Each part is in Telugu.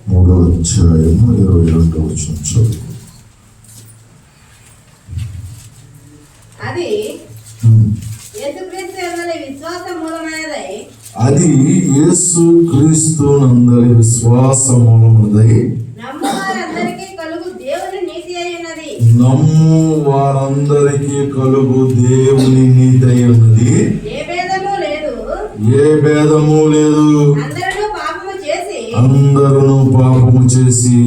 3వ అధ్యాయము 22వ వచనం చదువు. అది యేసుక్రీస్తు యందలి విశ్వాస మూలమైనదై, అది యేసు క్రీస్తు నందలి విశ్వాస మూలమైనదై నమ్ము వారందరికీ కలుగు దేవుని నీతి అయి ఉన్నది. నమ్ము వారందరికీ కలుగు దేవుని నీతి అయి ఉన్నది. ఏ భేదము లేదు, ఏ భేదము లేదు. అందరూ పాపము చేసి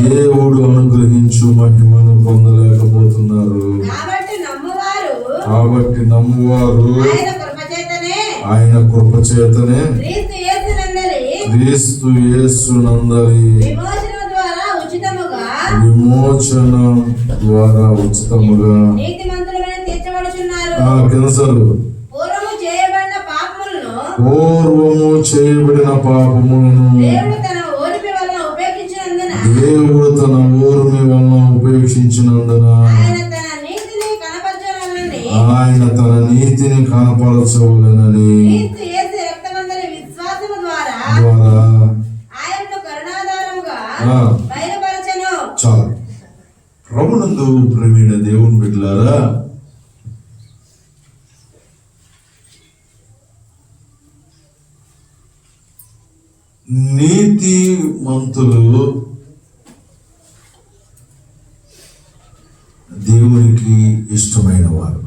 దేవుడు అనుగ్రహించు మహిమను పొందలేకపోతున్నారు. కాబట్టి నమ్మువారు ఆయన కృపచేతనే క్రీస్తు యేసునందలి విమోచన ద్వారా ఉచితముగా పూర్వము చేయబడిన పాపములను దేవుడు తన ఓర్మి వలన ఉపేక్షించినందున ఆయన తన నీతిని కనపరచవలెనని చాలు. ప్రభునందు ప్రేమైన దేవుని బిడ్డలారా, నీతి మంతులు దేవునికి ఇష్టమైన వారు.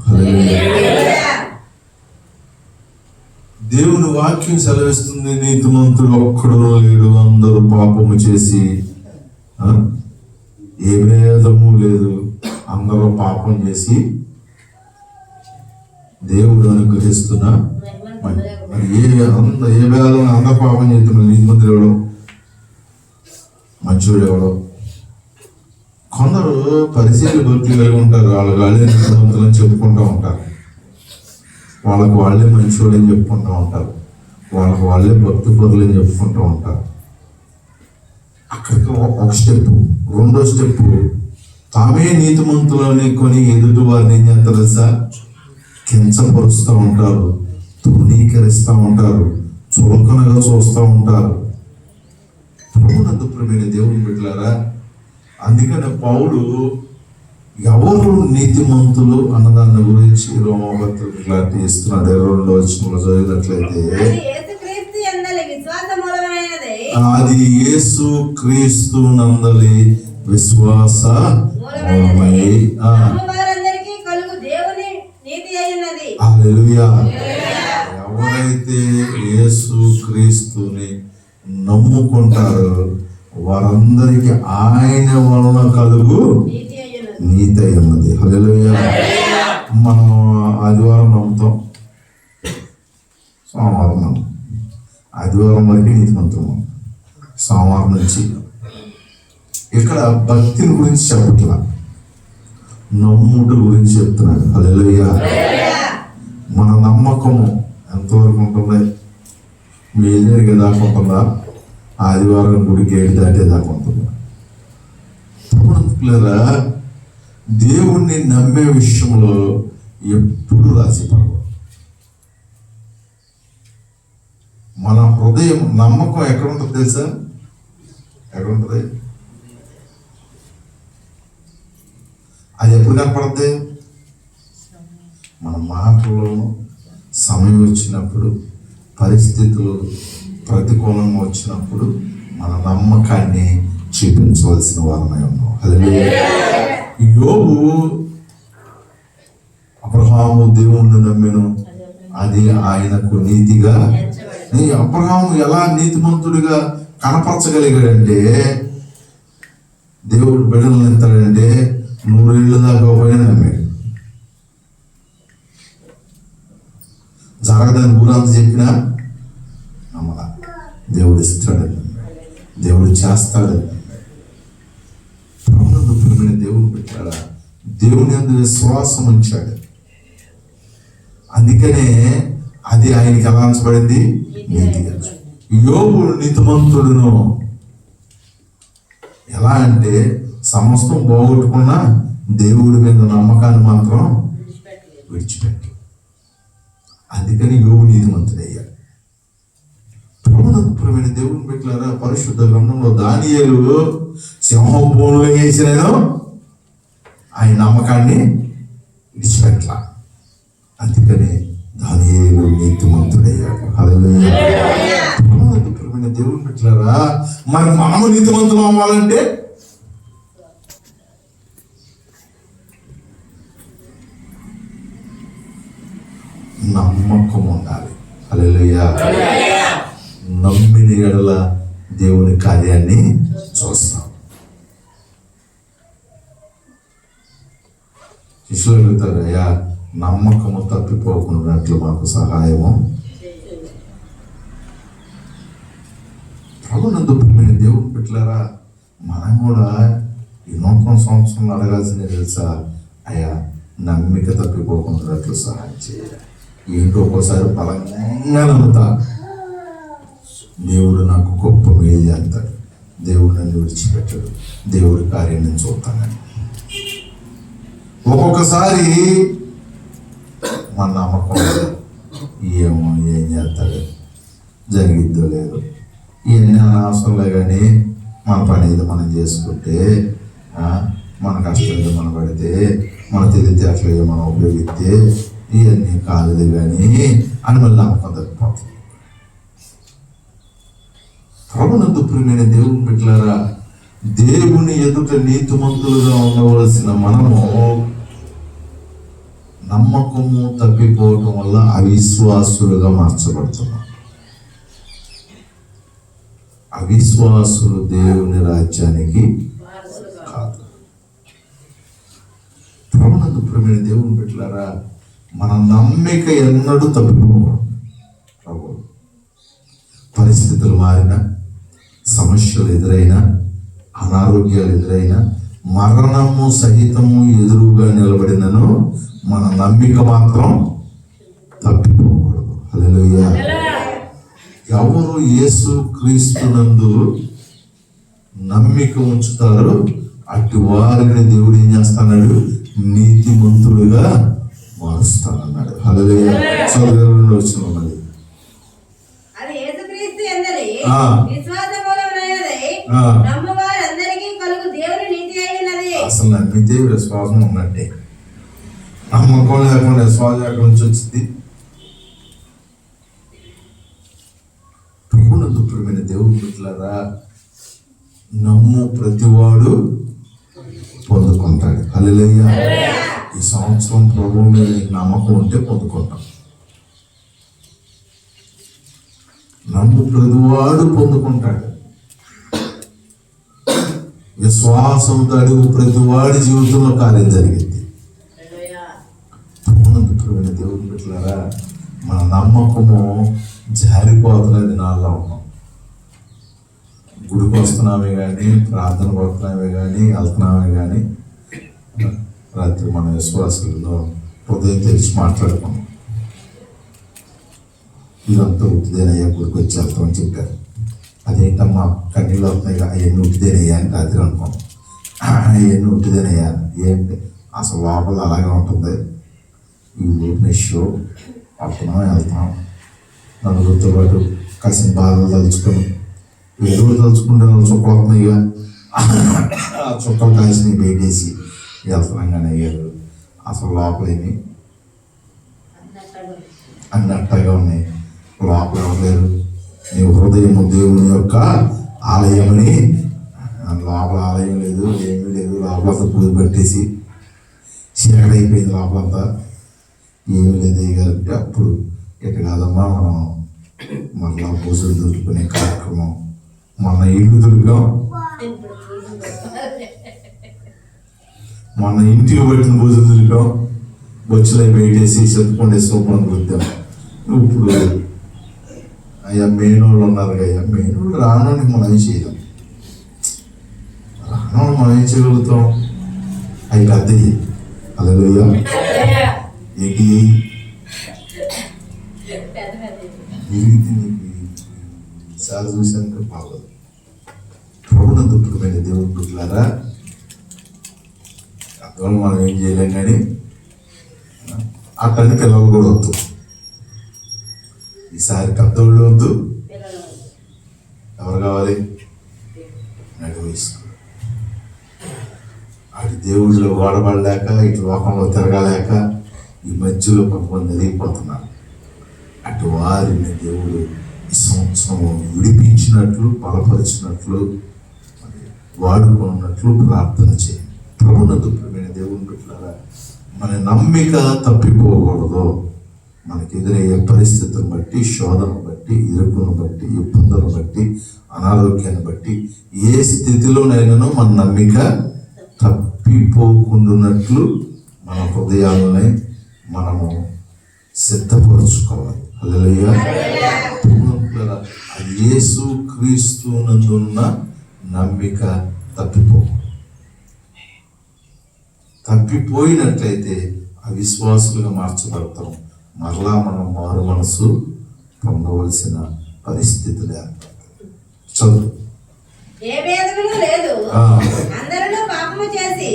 దేవుని వాక్యం సెలవిస్తుంది, నీతిమంతుడు ఒక్కడు లేడు, అందరూ పాపము చేసి ఏ భేదము లేదు, అందరూ పాపం చేసి దేవుడు అనుగ్రహిస్తున్నా మరి ఏ భేదం, అందరూ పాపం చేస్తున్నారు. నీతిమంతుడు ఎవడో, మంచివాడు ఎవడో. కొందరు పరిచయాలు భక్తి కలిగి ఉంటారు, వాళ్ళే నీతిమంతులని చెప్పుకుంటూ ఉంటారు, వాళ్ళకు వాళ్ళే మంచివాడు అని చెప్పుకుంటూ ఉంటారు, వాళ్ళకు వాళ్ళే భక్తి పరులు అని చెప్పుకుంటూ ఉంటారు. అక్కడికి ఒక స్టెప్, రెండో స్టెప్, తామే నీతిమంతులని కొని ఎదుటి వారిని ఏం చేస్తారు సార్, కించపరుస్తూ ఉంటారు, తృణీకరిస్తూ ఉంటారు, చులకనగా చూస్తూ ఉంటారు. ప్రభునందు ప్రియమైన దేవుని బిడ్డలారా, అందుకని పౌలు ఎవరు నీతిమంతులు అన్నదాన్ని గురించి రోమపత్రిక క్లారిటీ ఇస్తున్నాడు. 22వ వచనంలో చదివినట్లయితే అది యేసు క్రీస్తు నందలి విశ్వాస మూలమై. హల్లెలూయా. ఎవరైతే యేసు క్రీస్తుని నమ్ముకుంటారో వారందరికీ ఆయన వలన కలుగు నీతి అయి ఉన్నది. హల్లెలూయా. మనం ఆదివారం నమ్ముతాం, సోమవారం నమ్ముతాం, ఆదివారం వరకు నీతిమంతుము, సోమవారం నుంచి. ఇక్కడ భక్తిని గురించి చెప్పట్లా, నమ్ముట గురించి చెప్తున్నాడు. హల్లెలూయా. మన నమ్మకము ఎంతవరకు ఉంటుంది? మేలేరుగా దాకా ఉంటుందా? ఆదివారం గుడి గేటు దాటేదాకా ఉంటుందా? దేవుణ్ణి నమ్మే విషయంలో ఎప్పుడు రాజీపడవు. మన హృదయం నమ్మకం ఎక్కడ ఉంటుంది తెలుసా? ఎక్కడ ఉంటుంది? అది ఎప్పుడు కనపడుతుంది? మన మాటల్లోనూ సమయం వచ్చినప్పుడు, పరిస్థితులు ప్రతికూలంగా వచ్చినప్పుడు మన నమ్మకాన్ని చూపించవలసిన వారమై ఉన్నాం. హల్లెలూయా. యోబు అబ్రహాము దేవుణ్ణి నమ్మెను, అది ఆయనకు నీతిగా. అబ్రహాము ఎలా నీతిమంతుడిగా కనపరచగలిగాడంటే, దేవుడు బిడ్డలను ఎత్తాడంటే 100 ఏళ్ళు దాకా పోయినా నమ్మాడు. జరగదని ఊరంతా చెప్పినా నమ్మలా. దేవుడు ఇస్తాడని, దేవుడు చేస్తాడని. ప్రభుత్వమైన దేవుడు పెట్టాడా? దేవుని యందు విశ్వాసం ఉంచాడు. అందుకనే అది ఆయనకి ఎలా అంచబడింది? నీతిగా. యోబు నీతిమంతుడును. ఎలా అంటే సమస్తం పోగొట్టుకున్నా దేవుడి మీద నమ్మకాన్ని మాత్రం విడిచిపెట్టు. అందుకని యోబు నీతిమంతుడయ్యాడు. ప్రభుత్వ ప్రభునందు దేవుని పెట్టారా పరిశుద్ధ గ్రంథంలో దానియేలు సింహం బోనులో వేసినాను ఆయన నమ్మకాన్ని విడిచిపెట్ల. అందుకని దానియేలు నీతిమంతుడయ్యాడు. హల్లెలూయా. ప్రభునందు దేవుని పెట్టారా మరి మనము నీతిమంతులు అవ్వాలంటే నమ్మకం ఉండాలి. హల్లెలూయా. నమ్మిన ఎడల దేవుని కార్యాన్ని చూస్తాం. శిష్యులు అడుగుతారు, అయ్యా నమ్మకము తప్పిపోకున్నట్లు మాకు సహాయము. ప్రభునందు ప్రియమైన దేవుని పెట్టారా మనం కూడా ఈ 100 సంవత్సరాలు అడగాల్సిందే తెలుసా, అయ్యా నమ్మిక తప్పిపోకున్నట్లు సహాయం చేయాలి. ఏంటో ఒక్కోసారి బలంగా నమ్ముతా, దేవుడు నాకు గొప్ప మేలు చేస్తాడు, దేవుడు నన్ను విడిచిపెట్టాడు, దేవుడి కార్యం నేను చూస్తానని. ఒక్కొక్కసారి మన నమ్మకం ఏమో ఏం చేస్తాడు, జరిగిద్దో లేదు, ఇవన్నీ అనవసరంలే. కానీ మన పని ఏదో మనం చేసుకుంటే, మన కష్టం ఏదో మనం పడితే, మన తెలివితేటలు ఏదో మనం ఉపయోగిస్తే ఇవన్నీ కాదు కానీ అని మళ్ళీ నమ్మకం తప్పిపోతుంది. ప్రభునందు ప్రియమైన దేవుని బిడ్డలారా, దేవుని ఎదుట నీతిమంతులుగా ఉండవలసిన మనము నమ్మకము తప్పిపోవటం వల్ల అవిశ్వాసులుగా మార్చబడుతున్నాం. అవిశ్వాసులు దేవుని రాజ్యానికి కాదు. ప్రభునందు ప్రియమైన దేవుని బిడ్డలారా, మన నమ్మిక ఎన్నడూ తప్పిపోకూడదు. ప్రభు పరిస్థితులు మారినా, సమస్యలు ఎదురైనా, అనారోగ్యాలు ఎదురైనా, మరణము సహితము ఎదురుగా నిలబడినను మన నమ్మిక మాత్రం తప్పిపోకూడదు. హల్లెలూయా. ఎవరు యేసు క్రీస్తునందు నమ్మిక ఉంచుతారో అటు వారిని దేవుడు ఏం చేస్తాడు, నీతిమంతులుగా మారుస్తానన్నాడు. హల్లెలూయా. చదువు వచ్చిన ఉన్నది అది యేసుక్రీస్తు యందలి విశ్వాసమూలమైనది నమ్మువారందరికీ కలుగు దేవుని నీతి అయినది. అసలు నమ్మితే విశ్వాసం ఉన్నట్టే. నమ్మకం లేకుండా విశ్వాసం ఎక్కడి నుంచి వచ్చింది? ప్రభునందు ప్రియమైన దేవుని బిడ్డలారా, నమ్ము ప్రతివాడు పొందుకుంటాడు. హల్లెలూయా. ఈ సంవత్సరం ప్రభువు మీద నీకు నమ్మకం ఉంటే పొందుకుంటాం. నమ్ము ప్రతివాడు పొందుకుంటాడు. విశ్వాసంతో అడుగు ప్రతివాడి జీవితంలో కార్యం జరిగింది. ప్రభునందు ప్రియమైన దేవుని బిడ్డలారా, మన నమ్మకము జారిపోతున్న దినాల్లో ఉన్నాం. గుడికి వస్తున్నామే కానీ, ప్రార్థన పడుతున్నామే కానీ, వెళ్తున్నామే కానీ, రాత్రి మన విశ్వాసాలతో హృదయం తెరిచి మాట్లాడుకున్నాం. ఇదంతా ఉట్టిదేనయ్యా, గుడికి వచ్చి వెళ్తామని చెప్పారు. అదేంటమ్మా కన్నీళ్ళు అవుతున్నాయి, అవన్నీ ఉట్టిదేనయ్యా అని రాత్రి అనుకున్నాం. అవన్నీ ఉట్టిదేనయ్యా ఏంటి అసలు లోపల అలాగే ఉంటుంది. ఈ ఊరిని షో వస్తున్నాం, వెళ్తాం, నలుగురితో పాటు కాసిన బాధలు తలుచుకొని, ఎరువులు తలుచుకుంటే చుక్కలు వస్తున్నాయి. ఇక ఆ చుక్కలు కాసిన బయటేసి వెళ్తున్నాం. కానీ అయ్యారు అసలు లోపలేమి అన్నట్టుగా ఉన్నాయి. లోపల ఎవరు నీ హృదయము దేవుని యొక్క ఆలయమని, లోపల ఆలయం లేదు, ఏమీ లేదు. లోపలంతా పూజ పెట్టేసి చీకటైపోయింది. లోపలంతా ఏమి లేదు అయ్యారంటే అప్పుడు ఇక కాదమ్మా మనం మళ్ళా పూజలు దొరుకునే కార్యక్రమం. మొన్న ఇల్లు దొరికాం, మొన్న ఇంటికి పెట్టిన పూజలు దొరికాం, బొచ్చులై బయటేసి చెప్పుకుంటే సూపర్ వృద్ధాం. ఇప్పుడు అయ్యా మేనోళ్ళు ఉన్నారు అయ్యా, మేనోళ్ళు రానోని మనం ఏం చేయలేం. రానోళ్ళు మనం ఏం చేయగలుగుతాం? అవి పెద్దవి. హల్లెలూయా. ఏంటి విరిగితే సార్ చూసాక బాగోదు. ప్రభునందు ప్రియమైన దేవుని బిడ్డలారా, అందువల్ల మనం ఏం చేయలేం. కానీ అట్టని పిల్లలు కూడా వద్దు. ఈసారి పెద్దోళ్ళు వద్దు, దేవుళ్ళు వాడబడలేక ఇటు లోకంలో తిరగలేక ఈ మధ్యలో కొంతమంది ఎదిగిపోతున్నారు. అటు వారిని దేవుడు ఈ సంవత్సరం విడిపించినట్లు, బలపరిచినట్లు, వాడుకున్నట్లు ప్రార్థన చేయండి. ప్రభునందు ప్రియమైన దేవుని బిడ్డలారా, మన నమ్మిక తప్పిపోకూడదు. మనకి ఎదురయ్యే పరిస్థితులను బట్టి, శోధనను బట్టి, ఇరుకును బట్టి, ఇబ్బందులను బట్టి, అనారోగ్యాన్ని బట్టి ఏ స్థితిలోనైనాను మన నమ్మిక తప్పిపోకుండానట్లు మన హృదయాలని మనము సిద్ధపరుచుకోవాలి. హల్లెలూయా. యేసు క్రీస్తునందున్న నమ్మిక తప్పిపోయినట్లయితే అవిశ్వాసులుగా మార్చబడతాం. మరలా మనం మారు మనసు పొందవలసిన పరిస్థితులు ఏర్పడతాయి. చదువు. ఏ భేదమును లేదు, అందరూ పాపము చేసి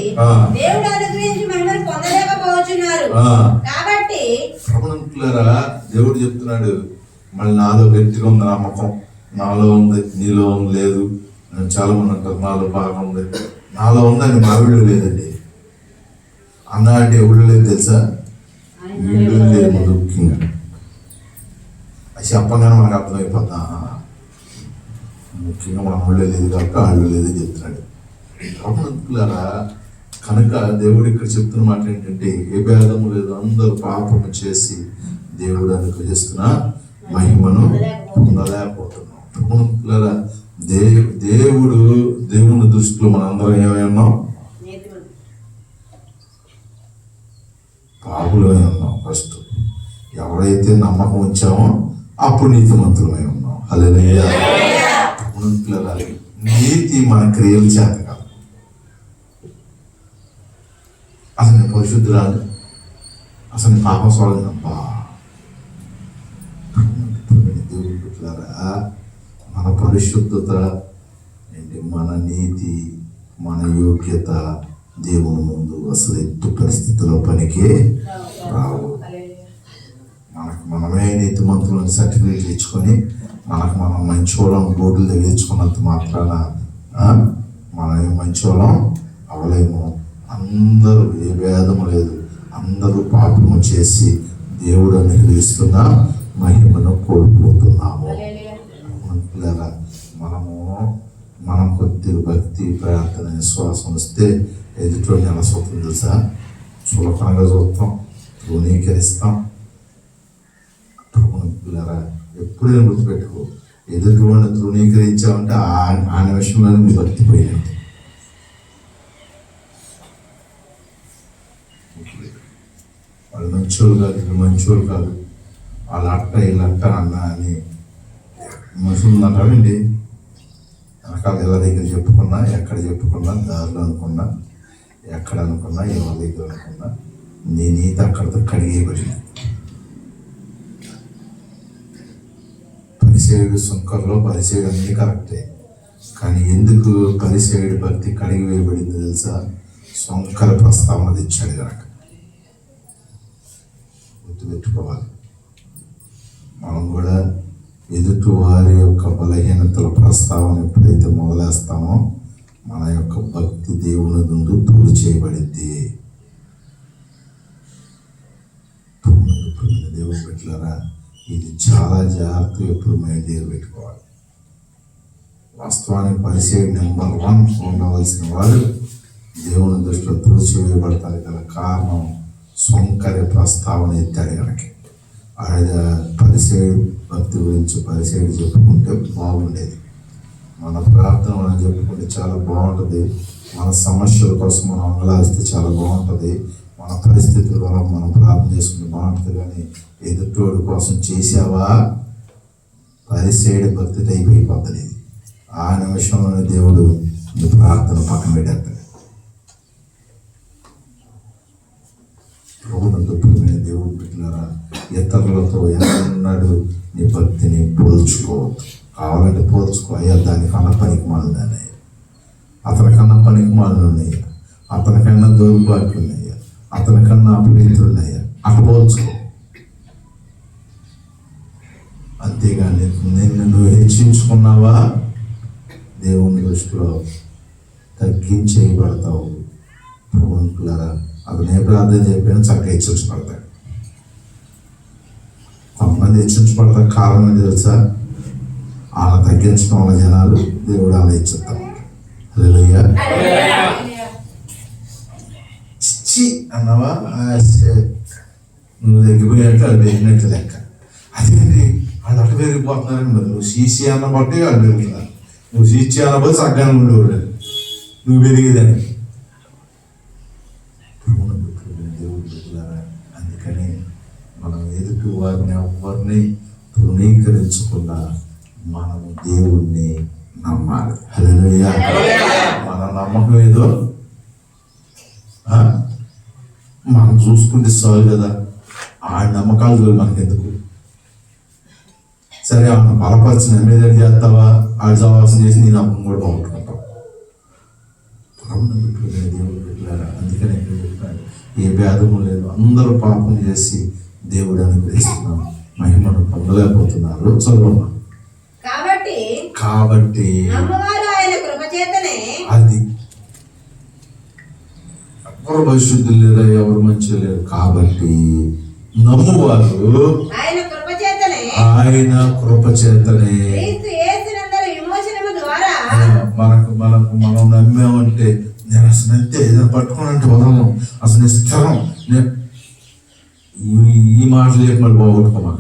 దేవుడు అనుగ్రహించి మహిమను పొందలేకపోతున్నారు. కాబట్టి ప్రభునంతులారా, దేవుడు చెప్తున్నాడు, మళ్ళీ నాలో గట్టిగా ఉంది నమ్మకం, నాలో ఉంది, నీలో ఉంది లేదు. చాలా మంది అంటారు నాలో బాగా ఉంది, నాలో ఉందని మా వీళ్ళు లేదండి. అన్న అంటే ఎవరు లేదు తెలుసా? వీళ్ళు లేదు ముఖ్యంగా. అది చెప్పగానే మనకు అర్థమైపోతా, ముఖ్యంగా మన ఊళ్ళో లేదు కాబట్టి వాళ్ళు లేదని చెప్తున్నాడు. ప్రభునంతులారా, కనుక దేవుడు ఇక్కడ చెప్తున్న మాట ఏంటంటే, ఏ భేదము లేదు, అందరూ పాపము చేసి దేవుడు అనుగ్రహిస్తున్న మహిమను పొందలేకపోతున్నాం. ప్రభునంతులారా, దేవుని దృష్టిలో మనందరం ఏమై ఉన్నాం? పాపులమై ఉన్నాం. ఫస్ట్ ఎవరైతే నమ్మకం ఉంచామో అప్పుడు నీతిమంతులమై ఉన్నాం. హల్లెలూయా. నీతి మన క్రియలు చేత కాదు. అసలు నేను పరిశుద్ధురాలు, అసలు నేను పాపం సోదనబ్బా. దేవుడు పుట్లారా, మన పరిశుద్ధత ఏంటి, మన నీతి, మన యోగ్యత దేవుని ముందు అసలు ఎట్టి పరిస్థితుల్లో పనికే రావు. మనమే నీతిమంతులను సర్టిఫికేట్ ఇచ్చుకొని మనకు మనం మంచోళం బోర్డులు తగిలించుకున్నంత మాత్రాన మనం మంచోళం అవలేము. అందరూ ఏ భేదము లేదు, అందరూ పాపము చేసి దేవుడు అనుగ్రహిస్తున్న మహిమను కోల్పోతున్నాము. మనం కొద్దిగా భక్తి, ప్రార్థన, విశ్వాసం వస్తే ఎదుటిని ఎలా చూస్తాం తెలుసా? చులకనగా చూస్తాం, తృణీకరిస్తాం. ఎప్పుడైనా గుర్తుపెట్టుకో, ఎదుటివాడిని తృణీకరించామంటే ఆ నిమిషంలోనే నీ భక్తి పోయినట్టు. వాళ్ళు మంచోళ్ళు కాదు, వీళ్ళు మంచోళ్ళు కాదు, వాళ్ళు అట్ట వీళ్ళు అట్ట అన్న అని మనుషులు అంటారండి. వెనకాల ఎలా దగ్గర చెప్పుకున్నా, ఎక్కడ చెప్పుకున్నా, దారిలో అనుకున్నా, ఎక్కడ అనుకున్నా, ఎవరి దగ్గర అనుకున్నా, నీ నీతి అక్కడితో కడిగేయబడింది. పరిసేయుడు సుంకర్లో పరిసేయుడు అన్నీ కరెక్టే, కానీ ఎందుకు పరిసేయుడు భక్తి కడిగి వేయబడింది తెలుసా? సుంకర ప్రస్తావన తెచ్చాడు కనుక. గుర్తుపెట్టుకోవాలి. మనం కూడా ఎదుటి వారి యొక్క బలహీనతల ప్రస్తావన ఎప్పుడైతే మొదలేస్తామో మన యొక్క భక్తి దేవుని ముందు తోడు చేయబడింది. దేవుని పెట్టారా, ఇది చాలా జాగ్రత్తగా ఎప్పుడు మైండ్ దగ్గర పెట్టుకోవాలి. వాస్తవానికి పరిచయం నెంబర్ 1 ఉండవలసిన వాడు దేవుని దృష్టిలో తోచివేయబడతారు గల కారణం సొంకరి ప్రస్తావన ఎత్తాడు కనుక. ఆయన పరిచయం భక్తి గురించి పరిచయం చెప్పుకుంటే బాగుండేది. మన ప్రార్థన మనం చెప్పుకుంటే చాలా బాగుంటుంది. మన సమస్యల కోసం మనం అంగలాస్తే చాలా బాగుంటుంది. మన పరిస్థితుల వల్ల మనం ప్రార్థన చేసుకుంటే బాగుంటుంది. కానీ ఎదుటోడి కోసం చేసావా, పరిచయం భక్తి అయిపోయిపోతుంది. ఆ నిమిషంలోనే దేవుడు నీ ప్రార్థన పక్కన పెట్టేస్తాడు. దేవుడు పెట్టినారా, ఇతరులతో ఎన్నాడు నీ భక్తిని పోల్చుకోవద్దు. కావాలంటే పోల్చుకో, అయ్యా దానికన్నా పనికి మాలిందని, అతనికన్నా పనికి మాలిన ఉన్నాయ్యా, అతనికన్నా దౌర్భాగ్యం ఉన్నాయ్యా, అతనికన్నా అపవిత్రులున్నాయ్యా, అటు పోల్చుకో. అంతేగాని నిన్ను నువ్వు హెచ్చించుకున్నావా, దేవుని దృష్టిలో తగ్గించేయబడతావు, ప్రభువులారా అతను ఏ ప్రార్థన చెప్పినా చక్కగా హెచ్చరించబడతాడు. కొంతమంది హెచ్చరించబడతారు, కారణం ఏంటి తెలుసా? అలా తగ్గించడం వల్ల జనాలు దేవుడు అలా హెచ్చిస్తాం. హల్లెలూయా. చిచ్చి అన్నవా, నువ్వు తగ్గిపోయినట్టు అది పెరిగినట్టు లెక్క. అదేంటి వాళ్ళు అటు పెరిగిపోతున్నారని, మరి నువ్వు సీసీ అన్న బట్టి వాళ్ళు పెరుగుతున్నారు. నువ్వు సీసీ అన్నబోతే సగ్గానే ఉండేవాడు, నువ్వు పెరిగేదని. దేవుడు పెరుగుతారా? అందుకని మనం ఎదుటి వారిని ఎవరిని తృణీకరించకుండా మనము దేవుణ్ణి నమ్మాలి. హల్లెలూయా. మన నమ్మకం ఏదో మనం చూసుకుంటే చాలు కదా. ఆ నమ్మకాలు చూడాలి మనకెందుకు? సరే ఆమె బలపరిచి నమ్మేది చేస్తావా? ఆడు సవాసం చేసి నీ నమ్మకం కూడా బాగుంటుకుంటావు. దేవుడు పెట్టారా? అందుకని ఎక్కడ చెప్పాడు, ఏ భేదము లేదు, అందరూ పాపం చేసి దేవుడు అనుగ్రహిస్తున్నాం మహిమను పొందలేకపోతున్నారు. చదువు. కాబట్టి అది ఎవరు పరిశుద్ధులు లేదా, ఎవరు మంచి లేరు. కాబట్టి నమ్మువారు ఆయన కృప చేతనే మనం నమ్మామంటే, నేను అసలు అయితే ఏదైనా పట్టుకోనంటే వదలను, అసలు స్థిరం ఈ మాటలు చెప్పి మళ్ళీ పోగొట్టుకోమా.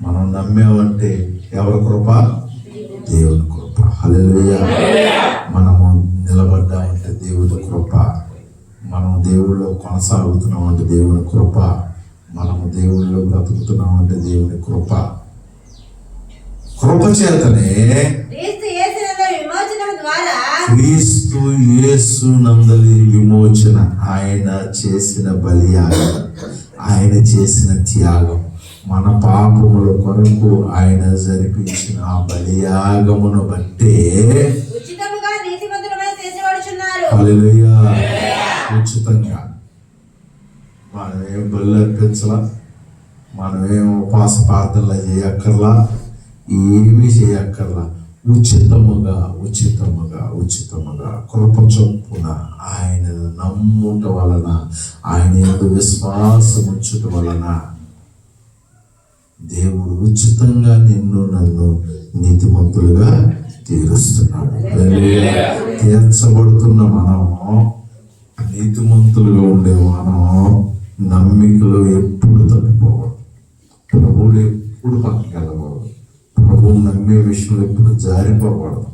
మనం నమ్మామంటే ఎవరి కృప? దేవుని కృప. హల్లెలూయా. మనము నిలబడ్డామంటే దేవుని కృప. మనం దేవుళ్ళో కొనసాగుతున్నాం అంటే దేవుని కృప. మనము దేవుళ్ళో బ్రతుకుతున్నాం అంటే దేవుని కృప. కృప చేతనే క్రీస్తు యేసు నందలి విమోచన, ఆయన చేసిన బలియాగం, ఆయన చేసిన త్యాగం, మన పాపముల కొరకు ఆయన జరిపించిన ఆ బలియాగమును బట్టే హల్లెలూయా ఉచితంగా. మనమేం బలి అర్పించలా, మనమేం ఉపవాస ప్రార్థనలు చేయక్కర్లా, ఏమీ చేయక్కర్లా. ఉచితముగా ఉచితముగా ఉచితముగా కృప చొప్పున ఆయన నమ్ముట వలన, ఆయన యందు విశ్వాసం ఉంచుట వలన దేవుడు ఉచితంగా నిన్ను నన్ను నీతిమంతులుగా తీరుస్తున్నాడు. తీర్చబడుతున్న మనం, నీతిమంతులుగా ఉండే మనం నమ్మికలో ఎప్పుడు తప్పిపోకూడదు. ప్రభువులు ఎప్పుడు పక్కకి వెళ్ళకూడదు. ప్రభువు నమ్మే విషయంలో ఎప్పుడు జారిపోకూడదు.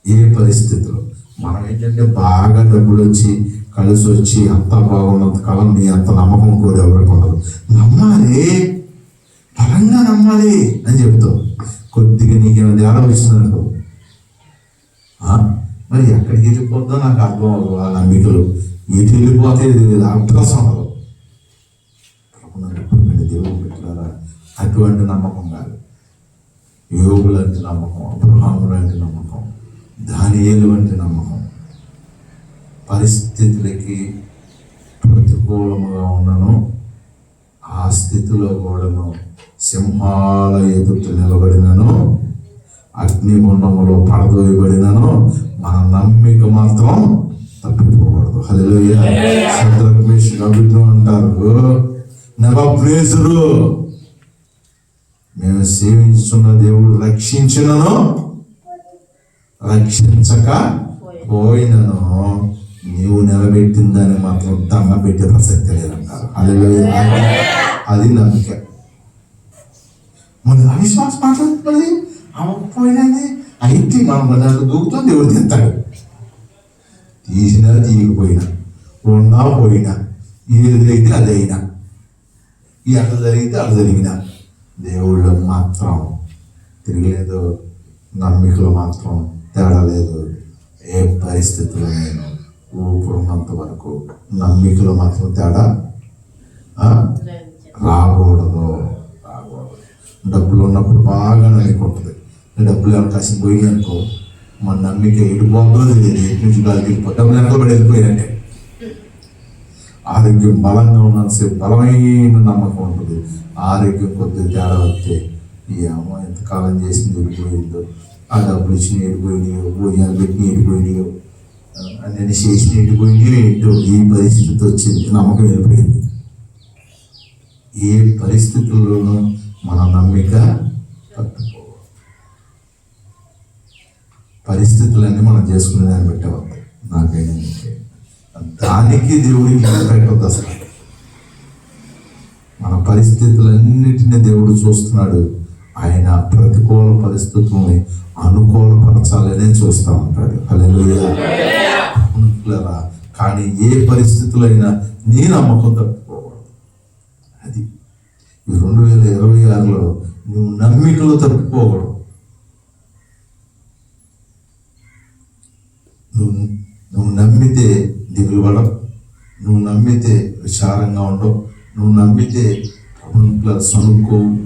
ఏ పరిస్థితిలో మనం ఏంటంటే బాగా డబ్బులు వచ్చి కలిసి వచ్చి అంతా బాగున్నంత కాలం నీ అంత నమ్మకం కూడా ఎవరికి ఉండదు. నమ్మాలి, బలంగా నమ్మాలి అని చెప్తావు. కొద్దిగా నీకేమైనా తేడా వచ్చిందనుకో, మరి ఎక్కడికి వెళ్ళిపోద్దో నాకు అర్థం అవ్వదు. ఆ నమ్మికలు ఎటు వెళ్ళిపోతే అభ్యాసం అవ్వదు. దేవుడు పెట్టారా? అటువంటి నమ్మకం కాదు. యోబు లాంటి నమ్మకం, అబ్రహాము లాంటి నమ్మకం, దానియేలు వంటి నమ్మకం. పరిస్థితులకి ప్రతికూలముగా ఉన్నను ఆ స్థితిలో కూడాను సింహాల ఎదుట నిలబడినను, అగ్నిగుండములో పడదోయబడినను మన నమ్మిక మాత్రం తప్పిపోకూడదు. హల్లెలూయా. శద్రక్ మేషక్ అబేద్నెగో అంటారు, నెబుకద్నెజరు మేము సేవించున్న దేవుడు రక్షించినను రక్షించక పోయినను నీవు నిలబెట్టిందని మాత్రం దండ పెట్టే ప్రసక్తి లేదంటారు. హల్లెలూయా. అది నమ్మిక. మన అవిశ్వాసం మాట్లాడుతుంది, అవ్వకపోయినది అయితే మనం దాంట్లో దూకుతాం, దేవుడు తింటాడు. తీసినా తీయకపోయినా, ఉన్నా పోయినా, ఏదైతే అదైనా, ఎట్లా జరిగితే అట్లా జరిగినా దేవుళ్ళు మాత్రం తిరగలేదు. నమ్మికలో మాత్రం తేడా లేదు. ఏ పరిస్థితుల్లో నేను ఊపిరున్నంత వరకు నమ్మికలో మాత్రం తేడా రాకూడదు. డబ్బులు ఉన్నప్పుడు బాగా నమ్మిక ఉంటుంది. డబ్బులు ఏమైనా కాసిన పోయి అనుకో, మన నమ్మిక ఎడిపోతుందో తెలియదు, ఎటు నుంచి గాలి వెళ్ళిపో, డబ్బులు వెనకబడి వెళ్ళిపోయినట్టే. ఆరోగ్యం బలంగా ఉన్నంతసేపు బలమైన నమ్మకం ఉంటుంది. ఆరోగ్యం కొద్దిగా తేడా వస్తే ఈ అమ్మ ఎంతకాలం చేసింది వెళ్ళిపోయిందో, ఆ డబ్బులు ఇచ్చిన వెళ్ళిపోయినాయో, భోజనాలు పెట్టిన వెళ్ళిపోయినాయో, నేను చేసిన ఎటుపోయింది ఏంటో ఈ పరిస్థితి వచ్చింది, నమ్మకం వెళ్ళిపోయింది. ఏ పరిస్థితుల్లోనూ మన నమ్మిక తప్పిపోవాలి. పరిస్థితులన్నీ మనం చేసుకునే దాన్ని పెట్టేవాళ్ళు. నాకైనా దానికి దేవుడికి పెట్టద్దు అసలు. మన పరిస్థితులన్నిటినీ దేవుడు చూస్తున్నాడు. ఆయన ప్రతికూల పరిస్థితుల్ని అనుకూలపరచాలనే చూస్తూ ఉంటాడు. హల్లెలూయా. కానీ ఏ పరిస్థితులైనా నీ నమ్మకం తప్పిపోకూడదు. అది ఈ 2026లో నువ్వు నమ్మికలు తప్పిపోకూడదు. నువ్వు నమ్మితే దిగులు పడవు, నువ్వు నమ్మితే విచారంగా ఉండవు, నువ్వు నమ్మితే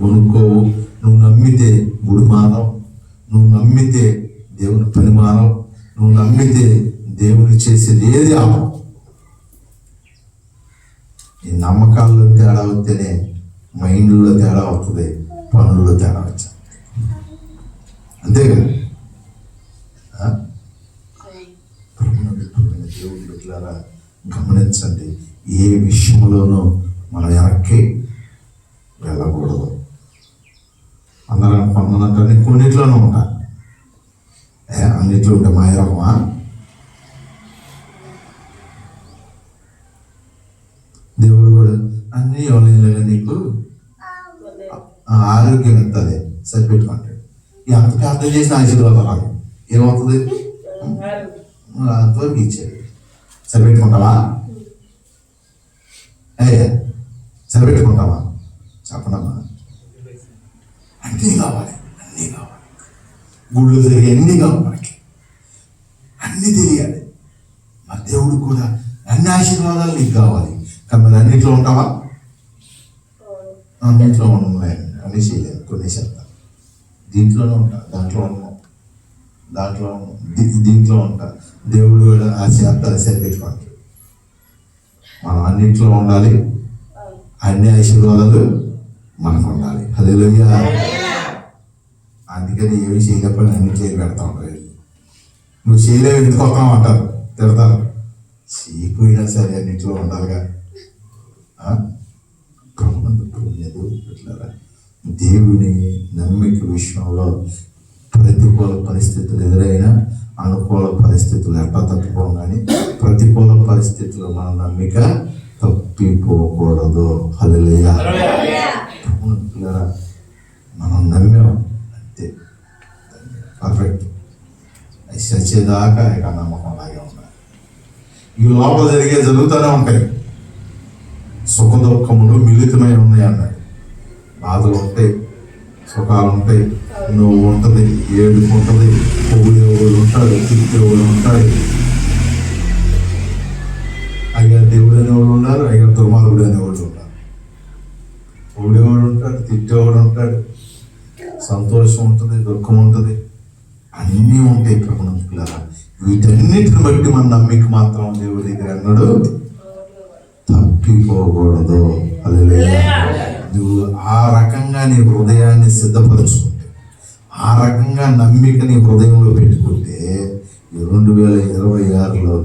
కొనుక్కోవు, నువ్వు నమ్మితే గుడి మానవు, నువ్వు నమ్మితే దేవుని పని మానవు, నువ్వు నమ్మితే దేవుని చేసేది ఏది ఆపవు. ఈ నమ్మకాల్లో తేడా వస్తేనే మైండ్లో తేడా వస్తుంది, పనుల్లో తేడా వచ్చింది. అంతే కదా. దేవుడి బిడ్డలారా గమనించండి, ఏ విషయంలోనూ మనం వెనక్కి వెళ్ళకూడదు. అందరూ అనుకుంటున్నట్టు కొన్నిట్లోనూ ఉంటా, అన్నిట్లో ఉంటే మాయరకమా? దేవుడు కూడా అన్నీ ఇవ్వలేదు, నీకు ఆరోగ్యం ఇస్తుంది, సరిపెట్టుకుంటాడు. ఎంత ప్రార్థన చేసిన ఆశీర్వాదాలు ఏమవుతుంది? అంతవరకు ఇచ్చాడు. సరిపెట్టుకుంటావా? సరిపెట్టుకుంటావా? చెప్పనమ్మా. అన్నీ కావాలి, అన్నీ కావాలి. గుళ్ళు జరిగి అన్నీ కావాలి, మనకి అన్నీ తెలియాలి. మా దేవుడు కూడా అన్ని ఆశీర్వాదాలు నీకు కావాలి. కానీ మరి అన్నింటిలో ఉంటావా? అన్నింటిలో ఉన్నాయి, అన్నీ చేయలేదు, కొన్ని చేస్తాను. దీంట్లోనే ఉంటా, దాంట్లో ఉన్నాం, దీంట్లో ఉంటా. దేవుడు కూడా ఆ చేస్తాను, సరిపెట్టుకుంటాడు. మనం అన్నింటిలో ఉండాలి, అన్ని ఆశీర్వాదాలు మనకు ఉండాలి. హల్లెలూయా. అందుకని ఏమి చేయలేకపోయినా అన్ని చేయి పెడతా ఉంటారు. నువ్వు చేయలేవు, ఎందుకు వస్తావు అంటారు, తిడతారు. చేయకపోయినా సరే అన్నింటిలో ఉండాలిగా. దేవుని నమ్మిక విషయంలో ప్రతికూల పరిస్థితులు ఎదురైనా అనుకూల పరిస్థితులు ఎట్లా తప్పిపోం, కానీ ప్రతికూల పరిస్థితులు మన నమ్మిక తప్పిపోకూడదు. హల్లెలూయా. మనం నమ్మాం అంతే, పర్ఫెక్ట్. చచ్చేదాకా ఇక నమ్మకం అలాగే ఉండాలి. ఈ లోపల జరుగుతూనే ఉంటాయి. సుఖ దుఃఖములు మిళితమై ఉన్నాయి అన్నాడు. బాధలు ఉంటాయి, సుఖాలు ఉంటాయి, నువ్వు ఉంటుంది, ఏడుపు ఉంటుంది, పొగిడేవాడు ఉంటాడు, తిట్టేవాడు ఉంటాడు. అయ్యా దేవుడు అనేవాడు ఉన్నారు, అయ్యా దుర్మార్గుడు అనేవాడు ఉన్నారు. పొగిడేవాడు ఉంటాడు, తిట్టేవాడు ఉంటాడు, సంతోషం ఉంటుంది, దుఃఖం ఉంటుంది, అన్నీ ఉంటాయి. ప్రభుత్వ వీటన్నిటిని బట్టి మన నమ్మిక మాత్రం దేవుడి దగ్గర అన్నాడు తప్పిపోకూడదు. హల్లెలూయా. నువ్వు ఆ రకంగా నీ హృదయాన్ని సిద్ధపరుచుకుంటే, ఆ రకంగా నమ్మిక నీ హృదయంలో పెట్టుకుంటే 2026లో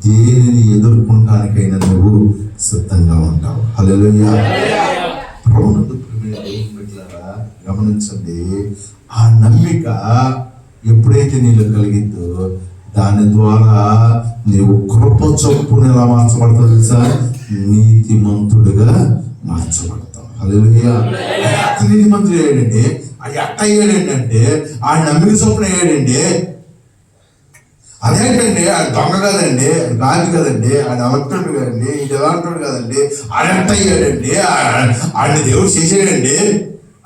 దేనిని ఎదుర్కొంటానికైనా నువ్వు సిద్ధంగా ఉంటావు. హల్లెలూయా. ప్రభువునందు ప్రియమైన దేవుని బిడ్డలారా గమనించండి, ఆ నమ్మిక ఎప్పుడైతే నీళ్ళు కలిగిందో దాని ద్వారా నీవు కృప చొప్పున ఎలా మార్చబడతావు తెలుసా? నీతిమంతుడిగా మార్చబడతావు. హల్లెలూయా. నీతిమంతుడు అయ్యాడండి. అది ఎట్ట అయ్యాడంటే ఆ నమ్మిక చొప్పున అయ్యాడండి. అదేంటండి, అది దొంగ కదండి, అది గాలి కదండి, అది అవక్తుడు కదండి, ఇది ఎలాంటి కదండి, అది ఎట్ట అయ్యాడండి, ఆయన దేవుడు చేసాడండి,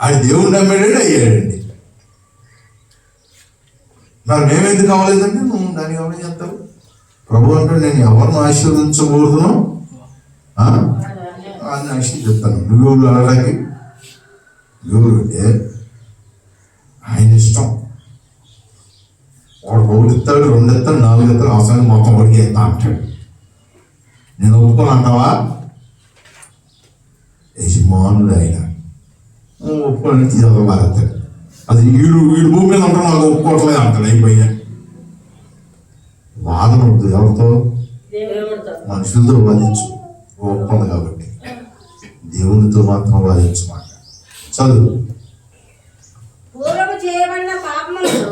ఆయన దేవుడు నమ్మాడండి, అయ్యాడండి. మరి మేమెందుకు కావాలేదంటే నువ్వు దాన్ని ఎవరు చేస్తావు? ప్రభు అంటే నేను ఎవరిని ఆశీర్వదించకూడదును అని ఆశీర్దిస్తాను. నువ్వు అలాగే నువ్వు అంటే ఆయన ఇష్టం. వాడు 1 ఇస్తాడు, 2 ఇస్తాడు, 4 ఇస్తాడు, అవసరం మొత్తం వాడికి ఇస్తా అంటాడు. నేను ఒప్పుకోను అంటావా? యజమానుడు ఆయన ఒప్పుకోని తీసుకోగలుగుతాడు. అది వీడు భూమి మీద ఉంటాడు, నాకు ఒప్పుకోవట్లేదు అంటాడు. అయిపోయా వాదన వద్దు. ఎవరితో? దేవుడితో. మనుషులతో వాదించు, గొప్పది కాబట్టి. దేవునితో మాత్రం వాదించమాట. చదువు. పూర్వము చేయబడిన పాపములను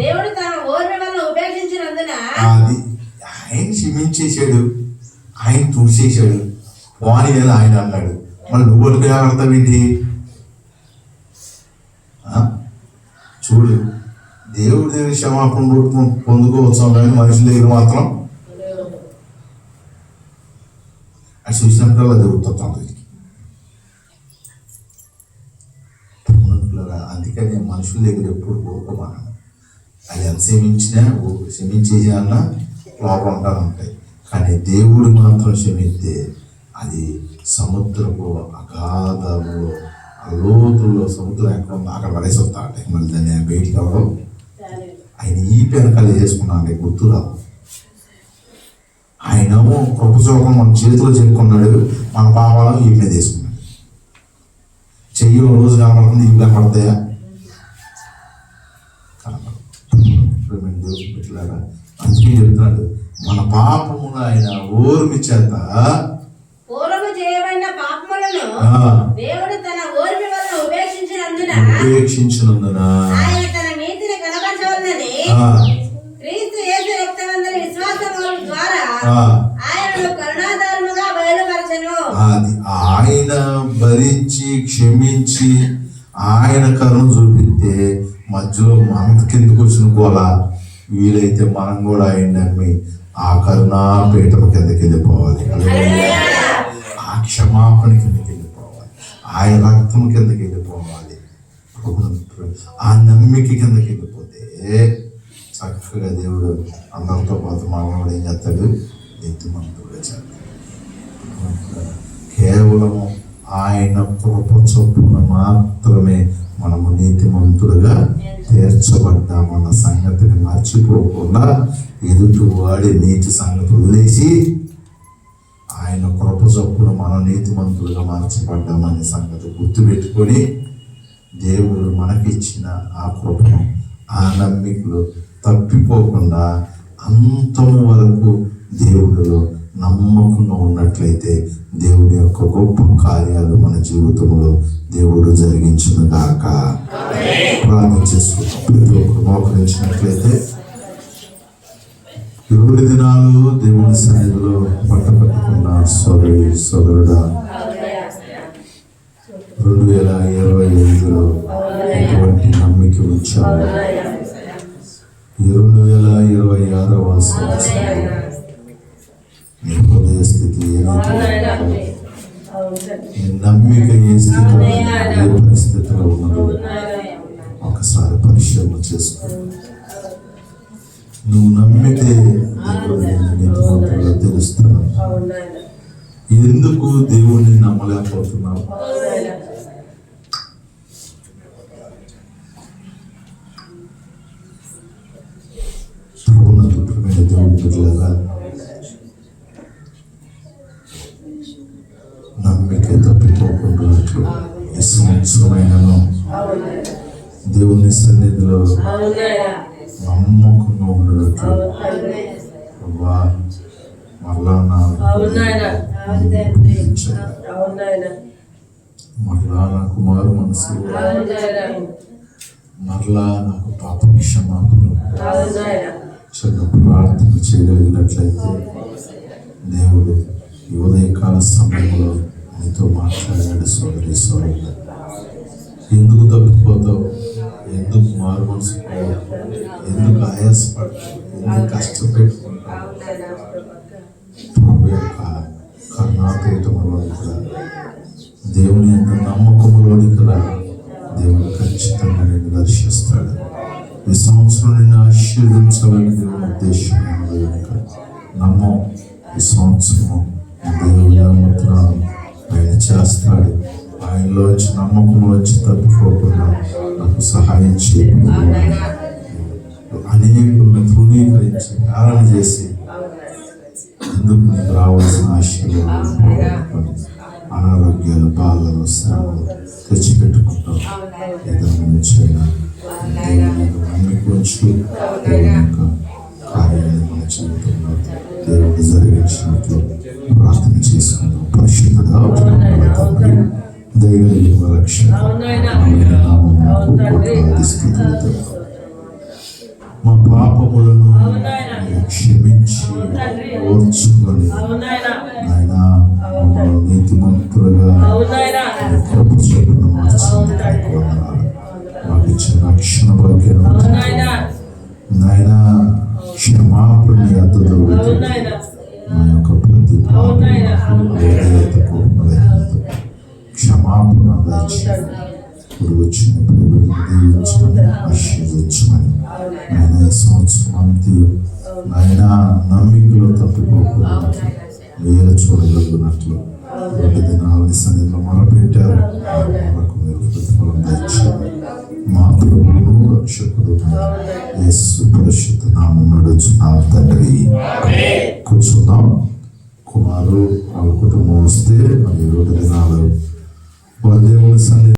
దేవుడు తన ఓర్మి వల్ల ఉపేక్షించినందున అది ఆయన క్షమించేశాడు, ఆయన తుడిచేశాడు. వాణి అని ఆయన అన్నాడు. మళ్ళీ నువ్వు అడుగు ఆడతావేంటి? చూడు, దేవుడి దగ్గర క్షమాపణ పొందుకోవచ్చు కానీ మనుషుల దగ్గర మాత్రం అది చూసినప్పుడల్లా జరుగుతుంది. అందుకని మనుషుల దగ్గర ఎప్పుడు కోపమానం. అది ఎంత క్షమించేసాన్నా లోపం ఉంటాయి. కానీ దేవుడు మాత్రం క్షమిస్తే అది సముద్రపు అగాధంలో, ఆ లోతుల్లో సముద్రం ఎక్కడ ఉందో అక్కడ పడేసి వస్తా అంటే మళ్ళీ దాన్ని బయటికి అవ్వడం. ఆయన ఈ పెనకాలు చేసుకున్నాడు, గుర్తురాదు. ఆయన కృపచోకం మన చేతిలో చెప్పుకున్నాడు, మన పాపాలను ఈ మీద తీసుకున్నాడు. చెయ్యి రోజు కనపడుతుంది, ఇవి కనపడతాయా? దేవుడు పెట్టారా? అందుకే చెప్తున్నాడు, మన పాపమును ఆయన ఓర్మి చేత పూర్వము చేయబడిన పాపములను దేవుడు తన ఓర్మి వల్ల ఉపేక్షించినందున ఆయన తన నీతిని కనపరచవలనని క్రీస్తు యేసు రక్తమందుని విశ్వాసము ద్వారా ఆయనను కరుణాధారముగా బయలుపరచెను. అది ఆయన భరించి క్షమించి ఆయన కరుణ చూపిస్తే మధ్యలో మనకి కిందకు వచ్చిన గోల వీలైతే మనం కూడా ఆయన నమ్మి ఆ కరుణా పీఠం కిందకి వెళ్ళిపోవాలి, ఆ క్షమాపణ కిందకి వెళ్ళిపోవాలి, ఆయన రక్తం కిందకి వెళ్ళిపోవాలి, ఆ నమ్మిక కిందకి వెళ్ళిపోతే చక్కగా దేవుడు అందరితో పాటు మనవాడు ఏం చేస్తాడు? నీతిమంతుడుగా చేస్తాడు. కేవలము ఆయన కృప చొప్పున మాత్రమే మనము నీతిమంతుడుగా తీర్చబడ్డామన్న సంగతిని మర్చిపోకుండా ఎదుటి వాడి నీతి సంగతి వదిలేసి ఆయన కృప చొప్పున మనం నీతిమంతులుగా మార్చబడ్డామనే సంగతి గుర్తుపెట్టుకొని దేవుడు మనకిచ్చిన ఆ కృపను, ఆ నమ్మికలు తప్పిపోకుండా అంతము వరకు దేవుడిలో నమ్మకంగా ఉన్నట్లయితే దేవుడి యొక్క గొప్ప కార్యాలు మన జీవితంలో దేవుడు జరిగించును గాక. ప్రార్థన చేసుకుంటాం. ప్రతి ఒక్కరు మోకరించినట్లయితే 20 దినాలు దేవుని సన్నిధిలో పట్టపట్టుకున్న సోదరుడా, 2025లో ఎటువంటి నమ్మిక ఉంచావు? 2026వ సంవత్సరంలో నీ హృదయ స్థితి నీ నమ్మిక ఏ స్థితిలో, ఏ పరిస్థితిలో ఉన్నదో ఒకసారి పరిశీలన చేసుకో. నువ్వు నమ్మితే నీతిమంతులుగా తెలుస్తాను. ఎందుకు దేవుణ్ణి నమ్మలేకపోతున్నావు? నమ్మిక తప్పిపోకుండా ఈ సంవత్సరమైనను దేవుని సన్నిధిలో నమ్మకంగా ఉండటట్లు మరలా మరలా నా కుమారు మనసు, మరలా నాకు పాప క్షమాపణ చిన్న ప్రార్థన చేయగలిగినట్లయితే దేవుడు ఈ ఉదయకాల సమయంలో నీతో మాట్లాడాడు. సోదరి సోదరుడు, ఎందుకు తప్పిపోతావు? ఎందుకు మారు మనసుకోవు? ఎందుకు ఆయాసపడతావు? ఎందుకు కష్టపెట్టుకుంటావు? ప్రభు యొక్క కరుణాపీఠములోనికి రా, దేవుని యొక్క నమ్మకములోనికి రా. దేవుడు ఖచ్చితంగా నిన్ను దర్శిస్తాడు. ఈ సంవత్సరం నిన్ను ఆశీర్వదించాలని దేవుని ఉద్దేశం నమ్మం. ఈ సంవత్సరం దేవుని నమ్ముతున్నాను, ఆయన చేస్తాడు. ఆయనలోంచి నమ్మకంలోంచి తప్పిపోకుండా నాకు సహాయం చేయకుండా అనేకులను తృణీకరించి కారణ చేసి ఎందుకు నీకు రావాల్సిన ఆశీర్వాదాలు, అనారోగ్యాలు, బాధలు, శ్రమలు తెచ్చిపెట్టుకుంటాం. ఏదైనా చేయనా దేవుని యొక్క నమ్మిక ఉంచు, దేవుని యొక్క కార్యాన్ని మన జీవితంలో దేవుడు జరిగించినట్లు ప్రార్థన చేసుకుందాం. పరిశుద్ధుడా, ప్రేమగల తండ్రి, దయగలిగిన రక్షణ స్థితులతో మా పాపములను మీరు క్షమించి ఓర్చుకొని నాయనా మమ్మల్ని నీతిమంతులుగా మీ కృప చొప్పున మార్చినందుకు వందనాలు. మాకు ఇచ్చిన రక్షణ భాగ్యం నాయనా క్షమాపణ అద్దదు మా యొక్క ప్రతి క్షమాపణ దయచేయండి. ఇప్పుడు వచ్చిన ప్రేమను దీవించమని ఆశీర్వదించమని ఆయన ఈ సంవత్సరం అంతే ఆయన నమ్మికలో తప్పిపోకుండా మేలు చూడగలిగినట్లు 2 దినాలని సన్నిధిలో మొరపెట్టారు. మనకు మీరు ప్రతిఫలం దయచేయండి. మా ప్రభువును రక్షకుడు యేసు పరిశుద్ధ నామమున నడుచున్నాం తండ్రి. కూర్చుందాం. కుమారు వాళ్ళ కుటుంబం వస్తే 2 దినాలు వాళ్ళ దేవుని సన్నిధి